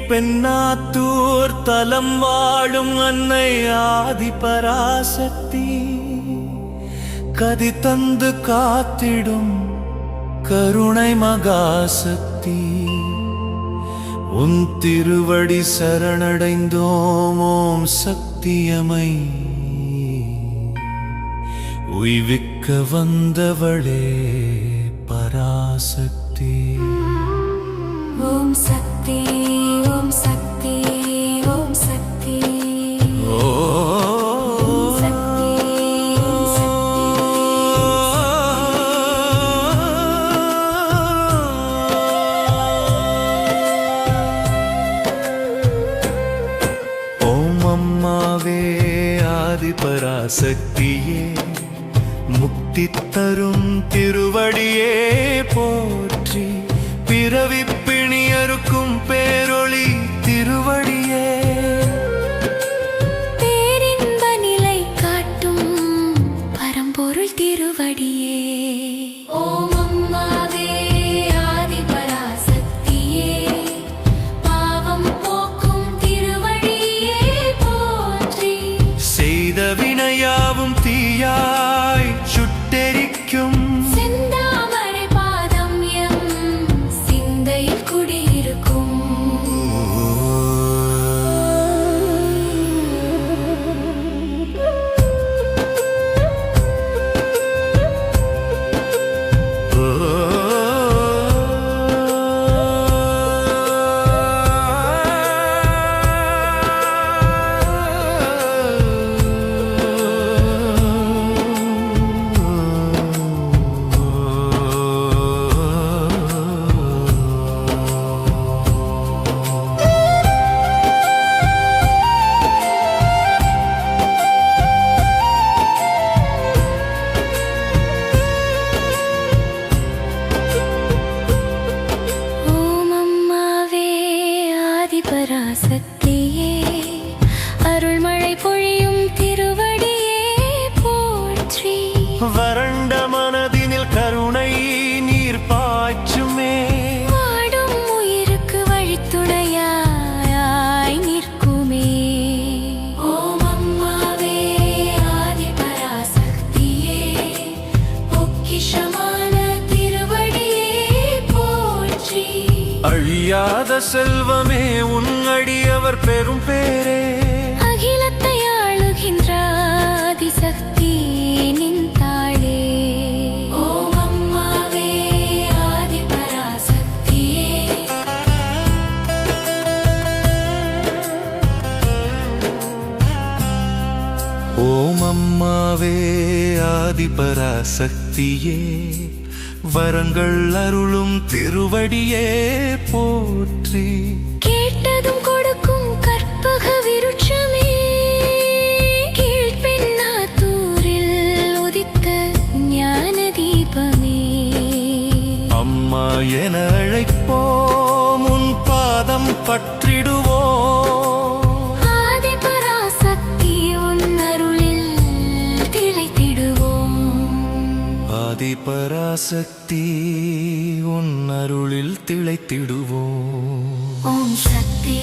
பெண்ணாத்தூர் தலம் வாழும் அன்னை ஆதிபராசக்தி கதி தந்து காத்திடும் கருணை மகாசக்தி உன் திருவடி சரணடைந்தோம் ஓம் சக்தியமை உய்விக்க வந்தவளே பராசக்தி. ஓம் சக்தி ஓம் சக்தி ஓம் சக்தி ஓம் சக்தி ஓம் அம்மாவே ஆதிபராசக்தியே முக்தி தரும் திருவடியே போற்றி பிறவி பிணியருக்கும் பேரொளி திருவடியே பேரின்ப நிலை காட்டும் பரம்பொருள் திருவடியே. ஓம் அம்மாவே ஆதிபராசக்தியே பாவம் போக்கும் திருவடியே போற்றி செய்த வினையாவும் தீயாய் சுட்டெரிக்கும் செந்தாமரை பாதம் எம் சிந்தையில் குடியிருக்கும். பராசக்தியே அருள்மழை பொழியும் திருவடியே போற்றி வறண்ட மனதினில் கருணை நீர் பாய்ச்சுமே வாடும் உயிருக்கு வழித்துணையாய் நிற்குமே. ஓம் அம்மாவே ஆதிபராசக்தியே பொக்கிஷமான திருவடியே போற்றி அழியாத செல்வமே உன் அடியவர் பெரும் பேரே அகிலத்தை ஆளுகின்ற ஆதிசக்தி நின்றாளே. ஓம் அம்மாவே ஆதிபராசக்தியே ஓம் அம்மாவே ஆதிபராசக்தியே வரங்கள் அருளும் திருவடியே போற்றி கேட்டதும் கொடுக்கும் கற்பக விருட்சமே கீழ்பெண்ணாத்தூரில் உதித்த ஞான தீபமே. அம்மா என அழைப்போம் உன் பாதம் பற்றிடுவோம் ஆதிபராசக்தி உன் அருளில் திளைத்திடுவோம். ஆதிபராசக்தி உன் அருளில் திளைத்திடுவோம். ஓம் சக்தி